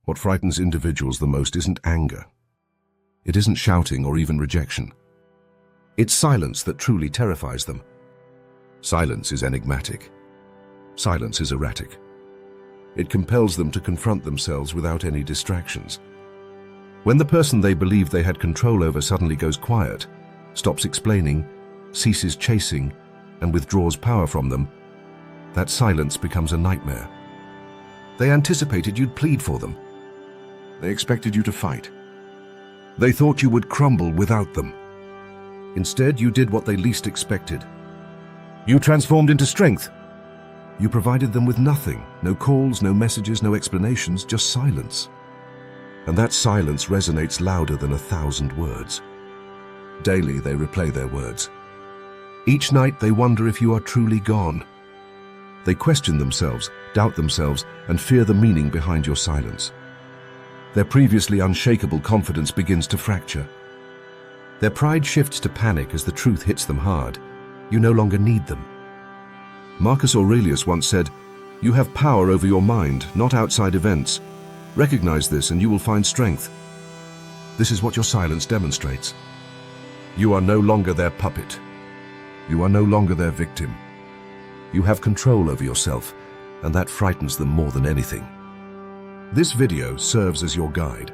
What frightens individuals the most isn't anger. It isn't shouting or even rejection. It's silence that truly terrifies them. Silence is enigmatic. Silence is erratic. It compels them to confront themselves without any distractions. When the person they believed they had control over suddenly goes quiet, stops explaining, ceases chasing, and withdraws power from them, that silence becomes a nightmare. They anticipated you'd plead for them. They expected you to fight. They thought you would crumble without them. Instead, you did what they least expected. You transformed into strength. You provided them with nothing, no calls, no messages, no explanations, just silence. And that silence resonates louder than 1,000 words. Daily, they replay their words. Each night, they wonder if you are truly gone. They question themselves, doubt themselves, and fear the meaning behind your silence. Their previously unshakable confidence begins to fracture. Their pride shifts to panic as the truth hits them hard. You no longer need them. Marcus Aurelius once said, "You have power over your mind, not outside events. Recognize this and you will find strength." This is what your silence demonstrates. You are no longer their puppet. You are no longer their victim. You have control over yourself, and that frightens them more than anything. This video serves as your guide.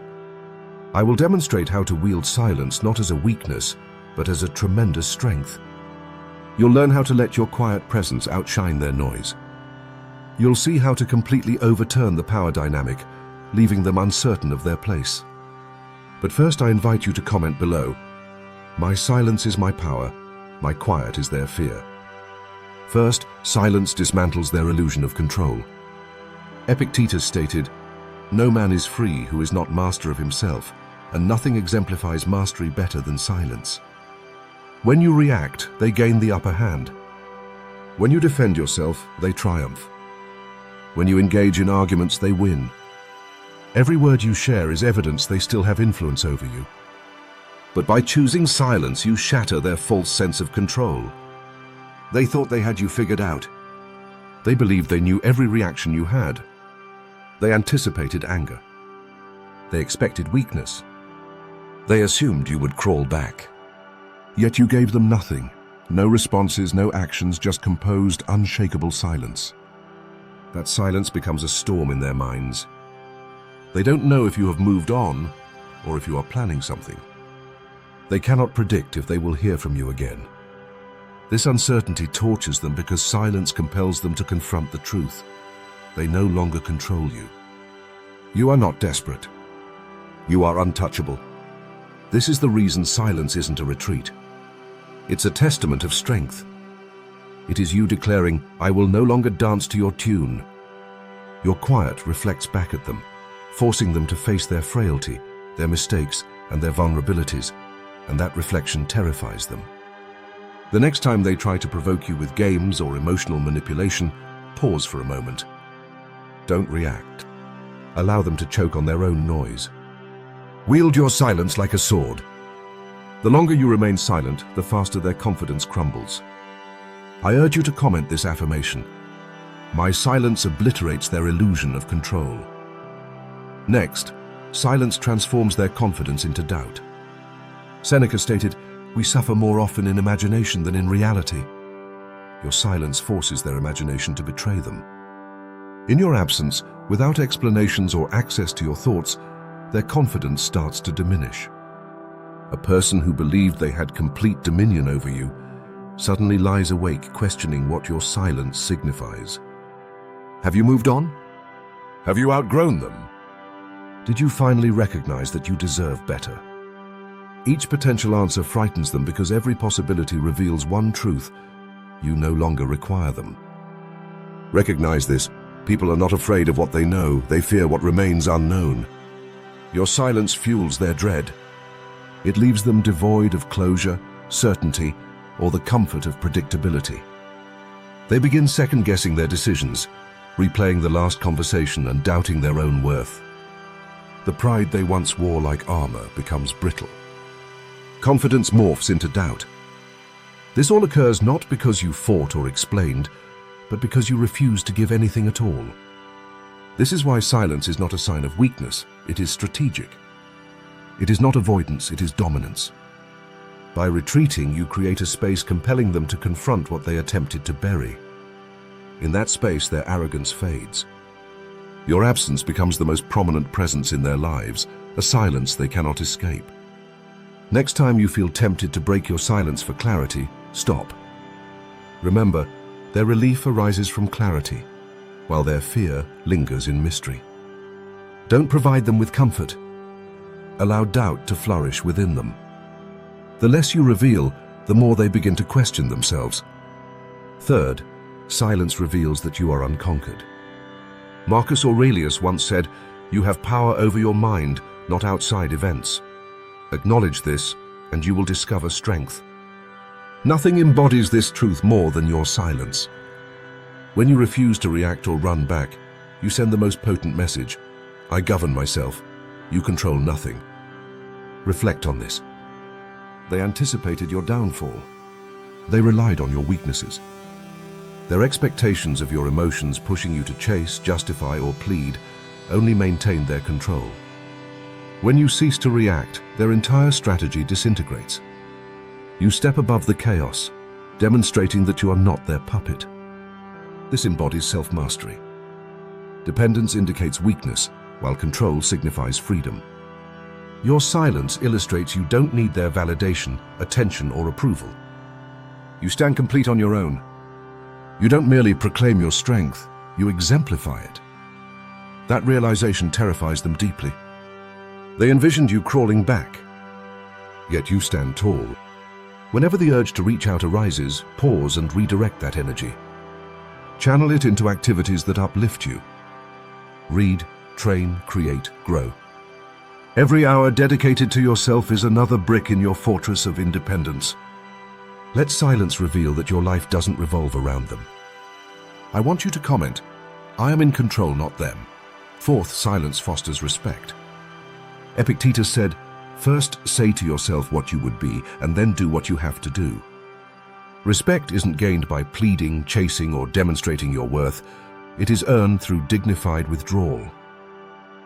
I will demonstrate how to wield silence not as a weakness, but as a tremendous strength. You'll learn how to let your quiet presence outshine their noise. You'll see how to completely overturn the power dynamic, leaving them uncertain of their place. But first, I invite you to comment below. My silence is my power, my quiet is their fear. First, silence dismantles their illusion of control. Epictetus stated, "No man is free who is not master of himself, and nothing exemplifies mastery better than silence." When you react, they gain the upper hand. When you defend yourself, they triumph. When you engage in arguments, they win. Every word you share is evidence they still have influence over you. But by choosing silence, you shatter their false sense of control. They thought they had you figured out. They believed they knew every reaction you had. They anticipated anger. They expected weakness. They assumed you would crawl back. Yet you gave them nothing. No responses, no actions, just composed, unshakable silence. That silence becomes a storm in their minds. They don't know if you have moved on or if you are planning something. They cannot predict if they will hear from you again. This uncertainty tortures them because silence compels them to confront the truth. They no longer control you. You are not desperate. You are untouchable. This is the reason silence isn't a retreat. It's a testament of strength. It is you declaring, "I will no longer dance to your tune." Your quiet reflects back at them, forcing them to face their frailty, their mistakes, and their vulnerabilities, and that reflection terrifies them. The next time they try to provoke you with games or emotional manipulation, pause for a moment. Don't react. Allow them to choke on their own noise. Wield your silence like a sword. The longer you remain silent, the faster their confidence crumbles. I urge you to comment this affirmation. My silence obliterates their illusion of control. Next, silence transforms their confidence into doubt. Seneca stated, "We suffer more often in imagination than in reality." Your silence forces their imagination to betray them. In your absence, without explanations or access to your thoughts, their confidence starts to diminish. A person who believed they had complete dominion over you suddenly lies awake questioning what your silence signifies. Have you moved on? Have you outgrown them? Did you finally recognize that you deserve better? Each potential answer frightens them because every possibility reveals one truth: you no longer require them. Recognize this. People are not afraid of what they know, they fear what remains unknown. Your silence fuels their dread. It leaves them devoid of closure, certainty, or the comfort of predictability. They begin second-guessing their decisions, replaying the last conversation and doubting their own worth. The pride they once wore like armor becomes brittle. Confidence morphs into doubt. This all occurs not because you fought or explained, but because you refused to give anything at all. This is why silence is not a sign of weakness, it is strategic. It is not avoidance, it is dominance. By retreating, you create a space compelling them to confront what they attempted to bury. In that space, their arrogance fades. Your absence becomes the most prominent presence in their lives, a silence they cannot escape. Next time you feel tempted to break your silence for clarity, stop. Remember, their relief arises from clarity, while their fear lingers in mystery. Don't provide them with comfort. Allow doubt to flourish within them. The less you reveal, the more they begin to question themselves. Third, silence reveals that you are unconquered. Marcus Aurelius once said, "You have power over your mind, not outside events." Acknowledge this, and you will discover strength. Nothing embodies this truth more than your silence. When you refuse to react or run back, you send the most potent message: I govern myself, you control nothing. Reflect on this. They anticipated your downfall. They relied on your weaknesses. Their expectations of your emotions pushing you to chase, justify, or plead only maintained their control. When you cease to react, their entire strategy disintegrates. You step above the chaos, demonstrating that you are not their puppet. This embodies self-mastery. Dependence indicates weakness, while control signifies freedom. Your silence illustrates you don't need their validation, attention, or approval. You stand complete on your own. You don't merely proclaim your strength, you exemplify it. That realization terrifies them deeply. They envisioned you crawling back, yet you stand tall. Whenever the urge to reach out arises, pause and redirect that energy. Channel it into activities that uplift you. Read, train, create, grow. Every hour dedicated to yourself is another brick in your fortress of independence. Let silence reveal that your life doesn't revolve around them. I want you to comment, I am in control, not them. Fourth, silence fosters respect. Epictetus said, first say to yourself what you would be, and then do what you have to do. Respect isn't gained by pleading, chasing, or demonstrating your worth. It is earned through dignified withdrawal.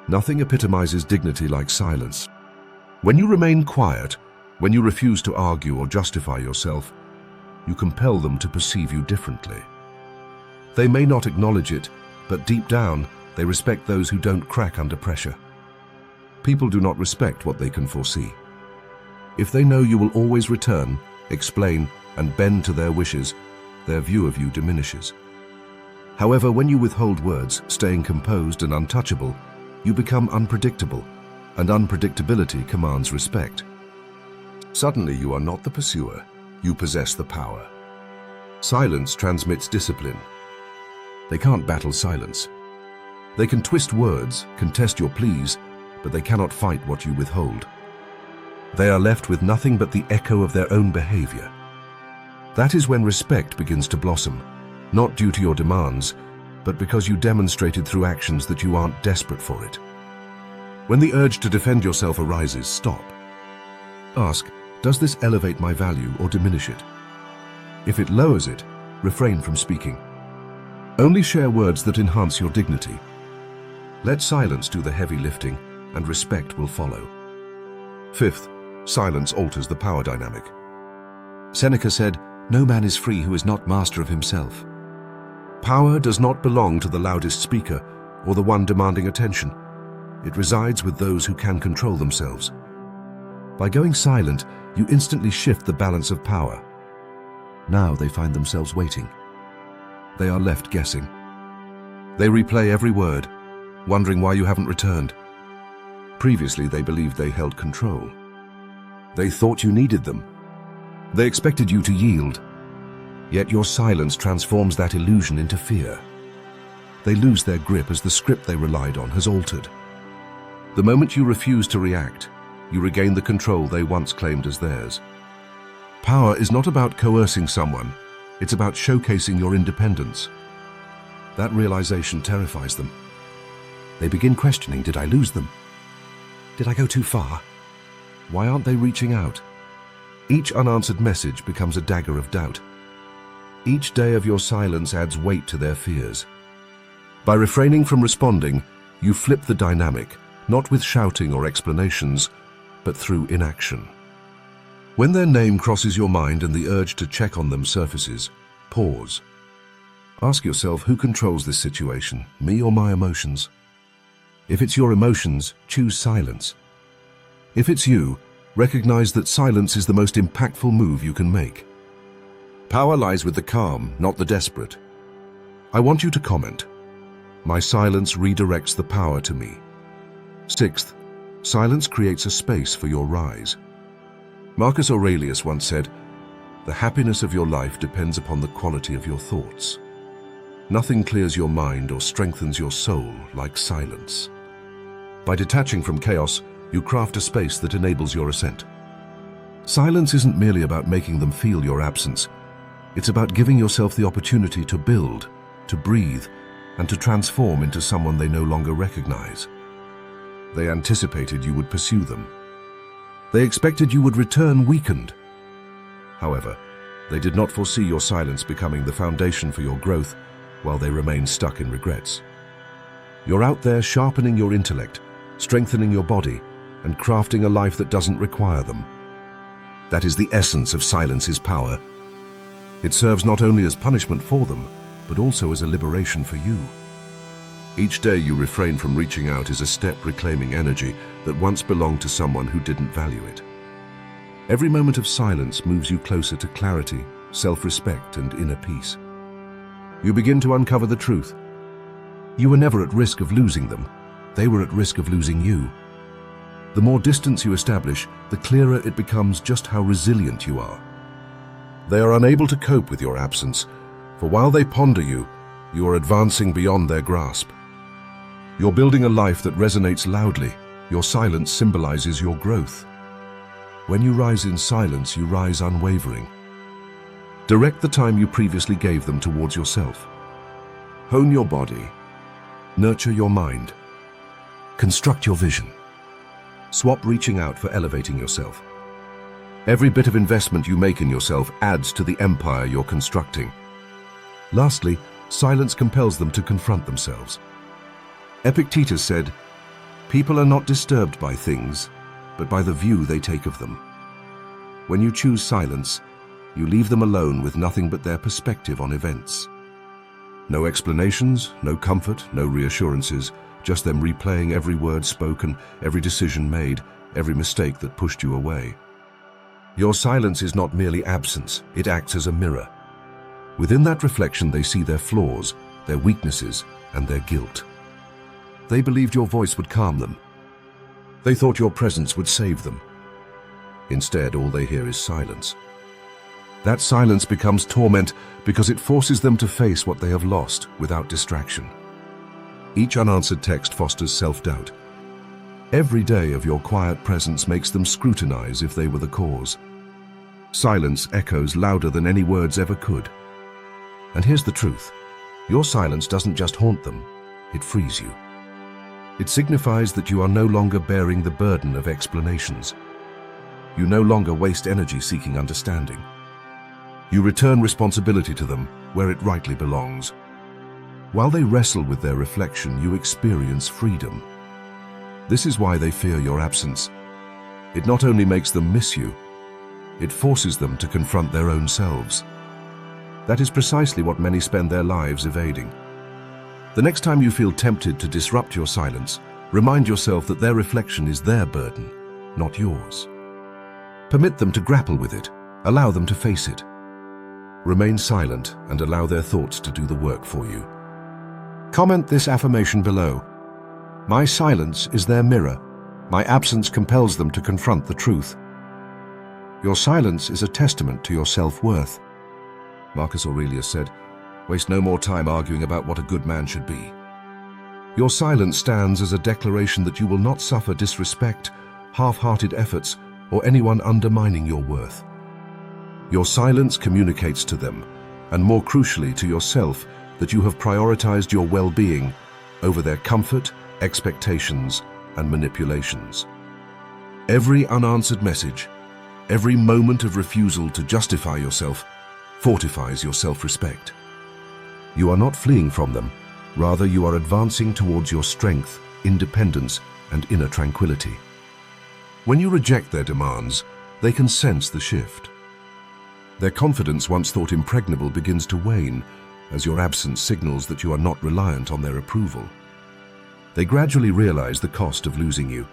Nothing epitomizes dignity like silence. When you remain quiet, when you refuse to argue or justify yourself, you compel them to perceive you differently. They may not acknowledge it, but deep down, they respect those who don't crack under pressure. People do not respect what they can foresee. If they know you will always return, explain, and bend to their wishes, their view of you diminishes. However, when you withhold words, staying composed and untouchable, you become unpredictable, and unpredictability commands respect. Suddenly, you are not the pursuer, you possess the power. Silence transmits discipline. They can't battle silence. They can twist words, contest your pleas, but they cannot fight what you withhold. They are left with nothing but the echo of their own behavior. That is when respect begins to blossom, not due to your demands, but because you demonstrated through actions that you aren't desperate for it. When the urge to defend yourself arises, stop. Ask, does this elevate my value or diminish it? If it lowers it, refrain from speaking. Only share words that enhance your dignity. Let silence do the heavy lifting, and respect will follow. Fifth, silence alters the power dynamic. Seneca said, "No man is free who is not master of himself." Power does not belong to the loudest speaker or the one demanding attention. It resides with those who can control themselves. By going silent, you instantly shift the balance of power. Now they find themselves waiting. They are left guessing. They replay every word, wondering why you haven't returned. Previously, they believed they held control. They thought you needed them. They expected you to yield. Yet your silence transforms that illusion into fear. They lose their grip as the script they relied on has altered. The moment you refuse to react, you regain the control they once claimed as theirs. Power is not about coercing someone, it's about showcasing your independence. That realization terrifies them. They begin questioning, did I lose them? Did I go too far? Why aren't they reaching out? Each unanswered message becomes a dagger of doubt. Each day of your silence adds weight to their fears. By refraining from responding, you flip the dynamic, not with shouting or explanations, but through inaction. When their name crosses your mind and the urge to check on them surfaces, pause. Ask yourself, who controls this situation, me or my emotions? If it's your emotions, choose silence. If it's you, recognize that silence is the most impactful move you can make. Power lies with the calm, not the desperate. I want you to comment. My silence redirects the power to me. Sixth, silence creates a space for your rise. Marcus Aurelius once said, "The happiness of your life depends upon the quality of your thoughts." Nothing clears your mind or strengthens your soul like silence. By detaching from chaos, you craft a space that enables your ascent. Silence isn't merely about making them feel your absence. It's about giving yourself the opportunity to build, to breathe, and to transform into someone they no longer recognize. They anticipated you would pursue them. They expected you would return weakened. However, they did not foresee your silence becoming the foundation for your growth while they remain stuck in regrets. You're out there sharpening your intellect, strengthening your body, and crafting a life that doesn't require them. That is the essence of silence's power. It serves not only as punishment for them, but also as a liberation for you. Each day you refrain from reaching out is a step reclaiming energy that once belonged to someone who didn't value it. Every moment of silence moves you closer to clarity, self-respect, and inner peace. You begin to uncover the truth. You were never at risk of losing them. They were at risk of losing you. The more distance you establish, the clearer it becomes just how resilient you are. They are unable to cope with your absence, for while they ponder you, you are advancing beyond their grasp. You're building a life that resonates loudly. Your silence symbolizes your growth. When you rise in silence, you rise unwavering. Direct the time you previously gave them towards yourself. Hone your body. Nurture your mind. Construct your vision. Swap reaching out for elevating yourself. Every bit of investment you make in yourself adds to the empire you're constructing. Lastly, silence compels them to confront themselves. Epictetus said, "People are not disturbed by things, but by the view they take of them." When you choose silence, you leave them alone with nothing but their perspective on events. No explanations, no comfort, no reassurances, just them replaying every word spoken, every decision made, every mistake that pushed you away. Your silence is not merely absence, it acts as a mirror. Within that reflection they see their flaws, their weaknesses, and their guilt. They believed your voice would calm them. They thought your presence would save them. Instead, all they hear is silence. That silence becomes torment because it forces them to face what they have lost without distraction. Each unanswered text fosters self-doubt. Every day of your quiet presence makes them scrutinize if they were the cause. Silence echoes louder than any words ever could. And here's the truth. Your silence doesn't just haunt them, it frees you. It signifies that you are no longer bearing the burden of explanations. You no longer waste energy seeking understanding. You return responsibility to them where it rightly belongs. While they wrestle with their reflection, you experience freedom. This is why they fear your absence. It not only makes them miss you, it forces them to confront their own selves. That is precisely what many spend their lives evading. The next time you feel tempted to disrupt your silence, remind yourself that their reflection is their burden, not yours. Permit them to grapple with it. Allow them to face it. Remain silent and allow their thoughts to do the work for you. Comment this affirmation below. My silence is their mirror. My absence compels them to confront the truth. Your silence is a testament to your self-worth. Marcus Aurelius said, "Waste no more time arguing about what a good man should be." Your silence stands as a declaration that you will not suffer disrespect, half-hearted efforts, or anyone undermining your worth. Your silence communicates to them, and more crucially to yourself, that you have prioritized your well-being over their comfort, expectations, and manipulations. Every unanswered message, every moment of refusal to justify yourself, fortifies your self-respect. You are not fleeing from them, Rather, you are advancing towards your strength, independence, and inner tranquility. When you reject their demands, they can sense the shift. Their confidence, once thought impregnable, begins to wane as your absence signals that you are not reliant on their approval. They gradually realize the cost of losing you,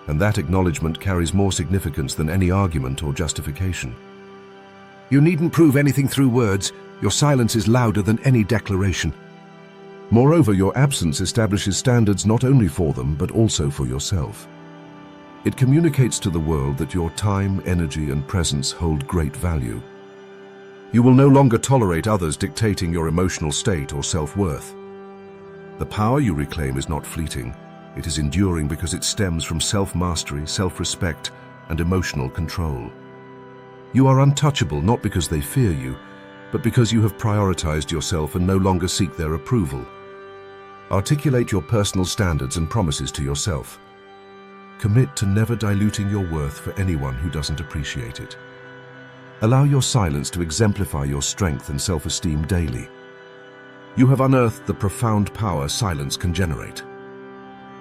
and that acknowledgement carries more significance than any argument or justification. You needn't prove anything through words. Your silence is louder than any declaration. Moreover, your absence establishes standards not only for them, but also for yourself. It communicates to the world that your time, energy, and presence hold great value. You will no longer tolerate others dictating your emotional state or self-worth. The power you reclaim is not fleeting. It is enduring because it stems from self-mastery, self-respect, and emotional control. You are untouchable not because they fear you, but because you have prioritized yourself and no longer seek their approval. Articulate your personal standards and promises to yourself. Commit to never diluting your worth for anyone who doesn't appreciate it. Allow your silence to exemplify your strength and self-esteem daily. You have unearthed the profound power silence can generate.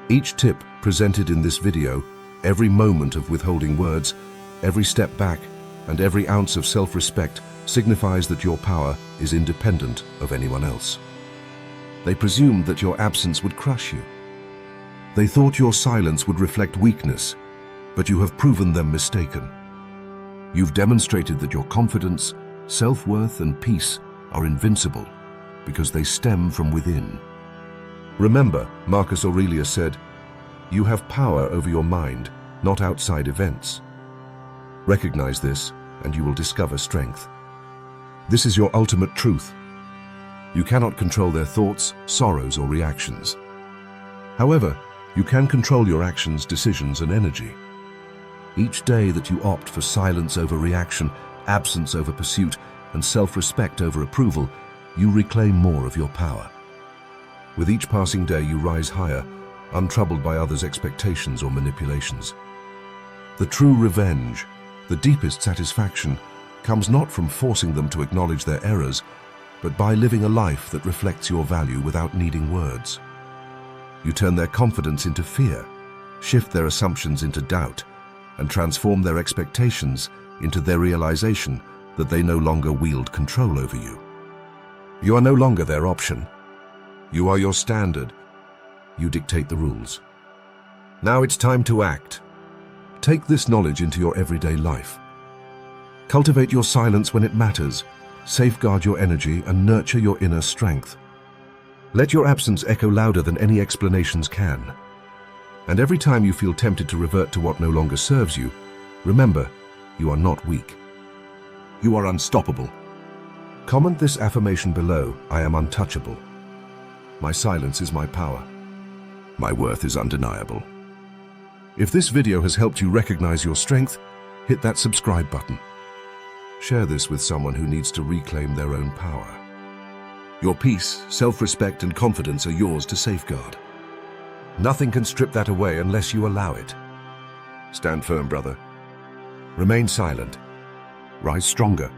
Each tip presented in this video, every moment of withholding words, every step back, and every ounce of self-respect signifies that your power is independent of anyone else. They presumed that your absence would crush you. They thought your silence would reflect weakness, but you have proven them mistaken. You've demonstrated that your confidence, self-worth, and peace are invincible because they stem from within. Remember, Marcus Aurelius said, "You have power over your mind, not outside events." Recognize this, and you will discover strength. This is your ultimate truth. You cannot control their thoughts, sorrows, or reactions. However, you can control your actions, decisions, and energy. Each day that you opt for silence over reaction, absence over pursuit, and self-respect over approval, you reclaim more of your power. With each passing day, you rise higher, untroubled by others' expectations or manipulations. The true revenge, the deepest satisfaction, comes not from forcing them to acknowledge their errors, but by living a life that reflects your value without needing words. You turn their confidence into fear, shift their assumptions into doubt, and transform their expectations into their realization that they no longer wield control over you. You are no longer their option. You are your standard. You dictate the rules. Now it's time to act. Take this knowledge into your everyday life. Cultivate your silence when it matters, safeguard your energy, and nurture your inner strength. Let your absence echo louder than any explanations can. And every time you feel tempted to revert to what no longer serves you, remember, you are not weak. You are unstoppable. Comment this affirmation below: I am untouchable. My silence is my power. My worth is undeniable. If this video has helped you recognize your strength, hit that subscribe button. Share this with someone who needs to reclaim their own power. Your peace, self-respect, and confidence are yours to safeguard. Nothing can strip that away unless you allow it. Stand firm, brother. Remain silent. Rise stronger.